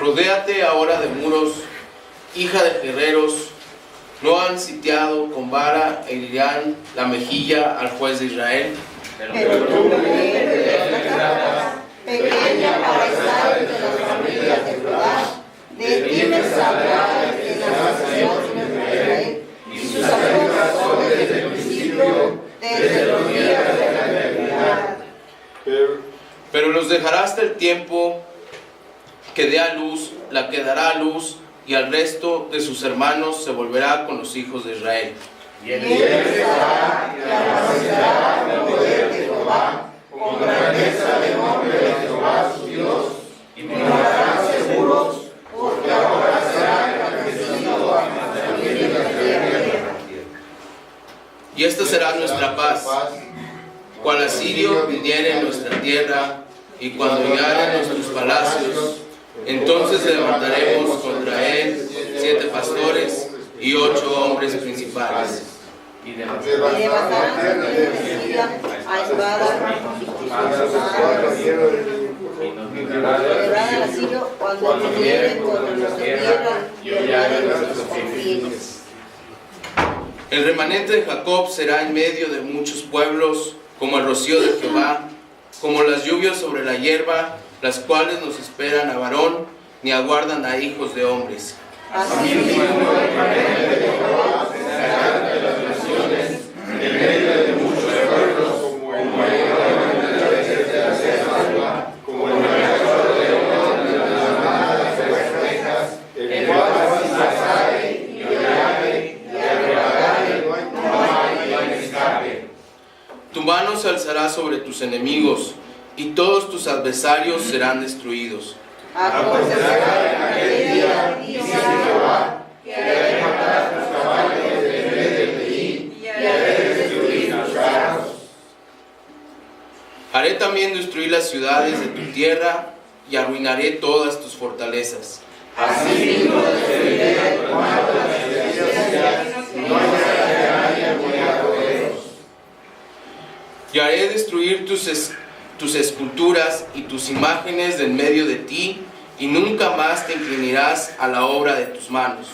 Rodéate ahora de muros, hija de guerreros. No han sitiado con vara e herirán la mejilla al juez de Israel. Pero tú pequeña para estar entre las familias de Judá, de ti me saldrá en las naciones de Israel, y sus afloras son desde el principio, desde los días de la eternidad. Pero los dejará hasta el tiempo que dé a luz, la que dará a luz, y al resto de sus hermanos se volverá con los hijos de Israel. Y él estará y anunciará el poder de Jehová, con grandeza del nombre de Jehová su Dios, y morarán seguros, porque ahora será enaltecido a nuestra familia de la tierra. Y esta será nuestra paz, cual asirio viniere en nuestra tierra, y cuando llegaren nuestros palacios, entonces levantaremos contra él 7 pastores y 8 hombres principales. Y levantarán de Siria a espada al asilo cuando vinieren contra nuestra tierra y hollaren nuestros confines. El remanente de Jacob será en medio de muchos pueblos, como el rocío de Jehová, como las lluvias sobre la hierba, las cuales nos esperan a varón, ni aguardan a hijos de hombres. Así mismo el remanente de Jehová será entre las naciones, en medio de muchos pueblos, como el remanente de la selva, como el remanente de las manadas de las ovejas, el cual así sale y hollare y arrebatare, no hay escape. Tu mano se alzará sobre tus enemigos, y todos tus adversarios serán destruidos. Acontecerá en aquel día, dice Jehová, que haré matar tus caballos de en vez de Leí, y haré destruir tus carros. Haré también destruir las ciudades de tu tierra, y arruinaré todas tus fortalezas. Asimismo destruiré el cuarto de las iglesias, no hallará ni alguna poderos. Y haré destruir tus esculturas y tus imágenes de en medio de ti, y nunca más te inclinarás a la obra de tus manos.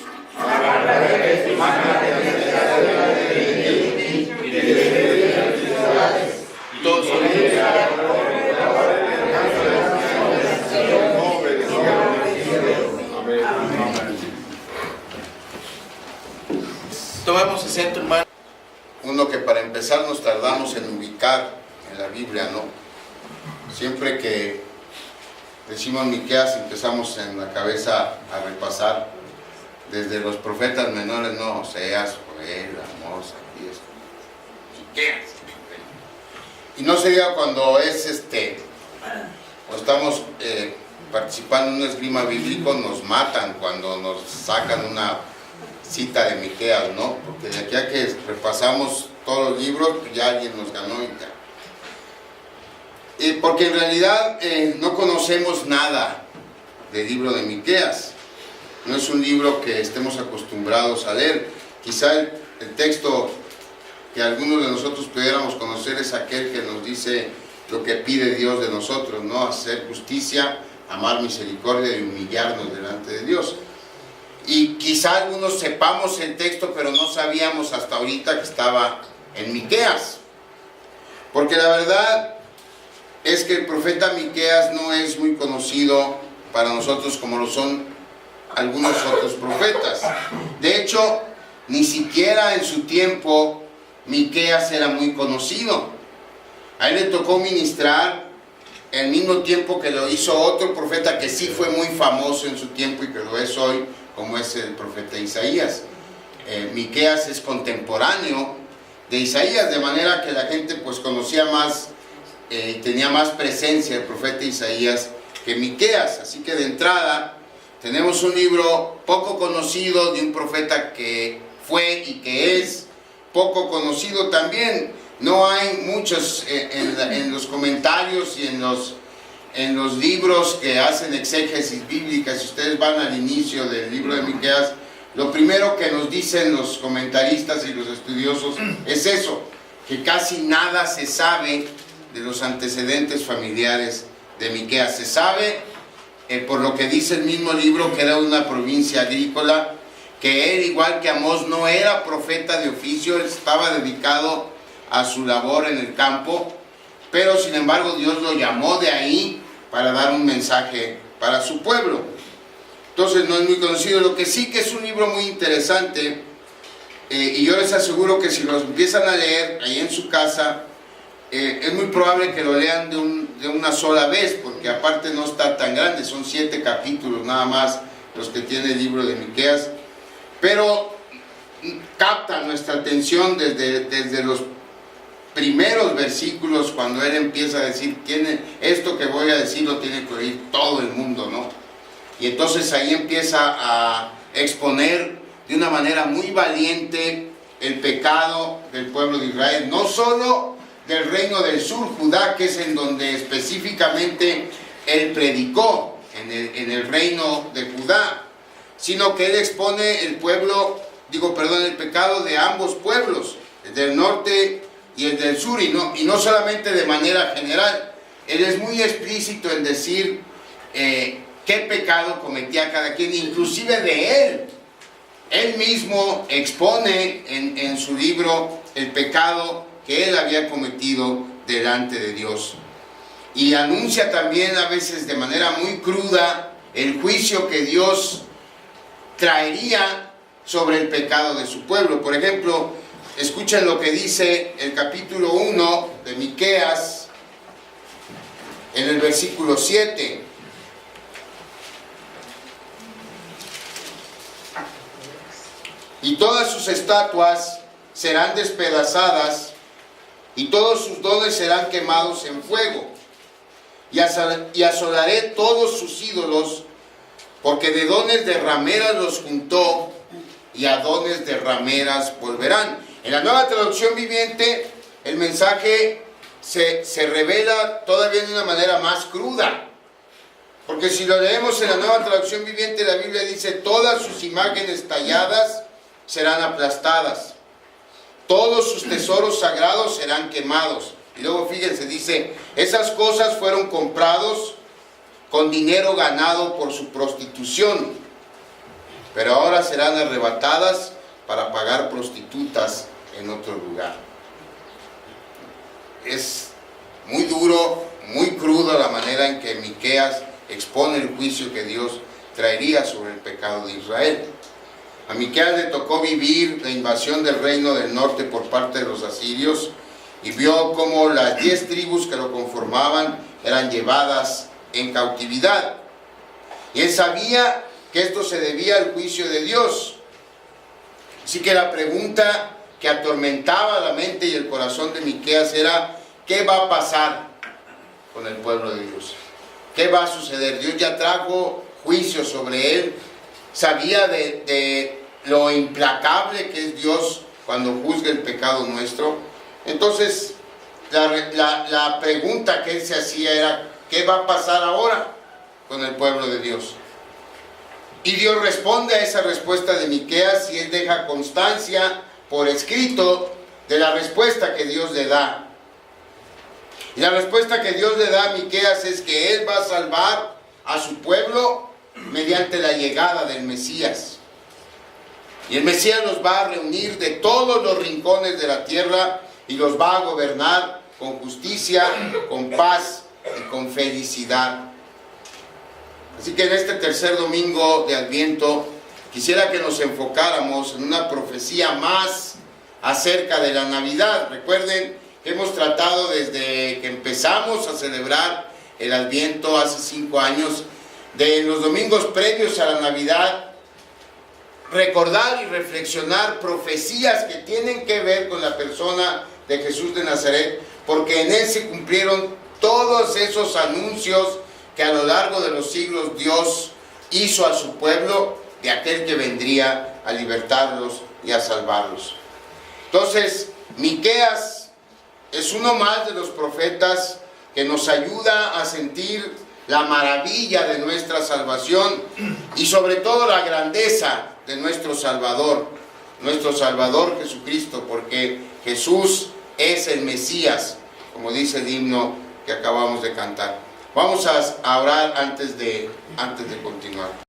Todos son Tomemos asiento, hermano. Uno que para empezar nos tardamos en ubicar en la Biblia, ¿no? Siempre que decimos Miqueas empezamos en la cabeza a repasar desde los profetas menores, no, Oseas, Joel, Amós, Isaías, Miqueas. Y no sería cuando es o estamos participando en un esgrima bíblico, nos matan cuando nos sacan una cita de Miqueas, ¿no? Porque de aquí a que repasamos todos los libros, pues ya alguien nos ganó y ya. Porque en realidad no conocemos nada del libro de Miqueas. No es un libro que estemos acostumbrados a leer. Quizá el texto que algunos de nosotros pudiéramos conocer es aquel que nos dice lo que pide Dios de nosotros, ¿no? Hacer justicia, amar misericordia y humillarnos delante de Dios. Y quizá algunos sepamos el texto, pero no sabíamos hasta ahorita que estaba en Miqueas. Porque la verdad es que el profeta Miqueas no es muy conocido para nosotros como lo son algunos otros profetas. De hecho, ni siquiera en su tiempo Miqueas era muy conocido. A él le tocó ministrar al mismo tiempo que lo hizo otro profeta que sí fue muy famoso en su tiempo y que lo es hoy, como es el profeta Isaías. Miqueas es contemporáneo de Isaías, de manera que la gente pues conocía más, tenía más presencia el profeta Isaías que Miqueas. Así que de entrada tenemos un libro poco conocido de un profeta que fue y que es poco conocido también. No hay muchos en los comentarios y en los libros que hacen exégesis bíblica. Si ustedes van al inicio del libro de Miqueas, lo primero que nos dicen los comentaristas y los estudiosos es eso, que casi nada se sabe de los antecedentes familiares de Miqueas. Se sabe por lo que dice el mismo libro, que era una provincia agrícola, que él, igual que Amós, no era profeta de oficio, él estaba dedicado a su labor en el campo, pero sin embargo Dios lo llamó de ahí para dar un mensaje para su pueblo. Entonces no es muy conocido. Lo que sí que es un libro muy interesante, y yo les aseguro que si lo empiezan a leer ahí en su casa, es muy probable que lo lean de una sola vez, porque aparte no está tan grande, son 7 capítulos nada más los que tiene el libro de Miqueas, pero capta nuestra atención desde los primeros versículos, cuando él empieza a decir, esto que voy a decir lo tiene que oír todo el mundo, ¿no? Y entonces ahí empieza a exponer de una manera muy valiente el pecado del pueblo de Israel, no solo del reino del sur, Judá, que es en donde específicamente él predicó, en el reino de Judá, sino que él expone el pecado de ambos pueblos, el del norte y el del sur, y no solamente de manera general. Él es muy explícito en decir qué pecado cometía cada quien, inclusive de él. Él mismo expone en su libro el pecado que él había cometido delante de Dios. Y anuncia también, a veces de manera muy cruda, el juicio que Dios traería sobre el pecado de su pueblo. Por ejemplo, escuchen lo que dice el capítulo 1 de Miqueas, en el versículo 7. Y todas sus estatuas serán despedazadas, y todos sus dones serán quemados en fuego. Y asolaré todos sus ídolos, porque de dones de rameras los juntó, y a dones de rameras volverán. En la Nueva Traducción Viviente, el mensaje se revela todavía de una manera más cruda. Porque si lo leemos en la Nueva Traducción Viviente, la Biblia dice, todas sus imágenes talladas serán aplastadas, todos sus tesoros sagrados serán quemados. Y luego fíjense, dice, esas cosas fueron comprados con dinero ganado por su prostitución, pero ahora serán arrebatadas para pagar prostitutas en otro lugar. Es muy duro, muy crudo la manera en que Miqueas expone el juicio que Dios traería sobre el pecado de Israel. A Miqueas le tocó vivir la invasión del reino del norte por parte de los asirios, y vio cómo las 10 tribus que lo conformaban eran llevadas en cautividad. Y él sabía que esto se debía al juicio de Dios. Así que la pregunta que atormentaba la mente y el corazón de Miqueas era, ¿qué va a pasar con el pueblo de Dios? ¿Qué va a suceder? Dios ya trajo juicio sobre él. Sabía de lo implacable que es Dios cuando juzga el pecado nuestro. Entonces, la pregunta que él se hacía era, ¿qué va a pasar ahora con el pueblo de Dios? Y Dios responde a esa respuesta de Miqueas, y él deja constancia por escrito de la respuesta que Dios le da. Y la respuesta que Dios le da a Miqueas es que él va a salvar a su pueblo mediante la llegada del Mesías. Y el Mesías los va a reunir de todos los rincones de la tierra y los va a gobernar con justicia, con paz y con felicidad. Así que en este tercer domingo de Adviento quisiera que nos enfocáramos en una profecía más acerca de la Navidad. Recuerden que hemos tratado desde que empezamos a celebrar el Adviento hace 5 años, de los domingos previos a la Navidad, recordar y reflexionar profecías que tienen que ver con la persona de Jesús de Nazaret, porque en él se cumplieron todos esos anuncios que a lo largo de los siglos Dios hizo a su pueblo, de aquel que vendría a libertarlos y a salvarlos. Entonces, Miqueas es uno más de los profetas que nos ayuda a sentir la maravilla de nuestra salvación y sobre todo la grandeza de nuestro Salvador Jesucristo, porque Jesús es el Mesías, como dice el himno que acabamos de cantar. Vamos a orar antes de continuar.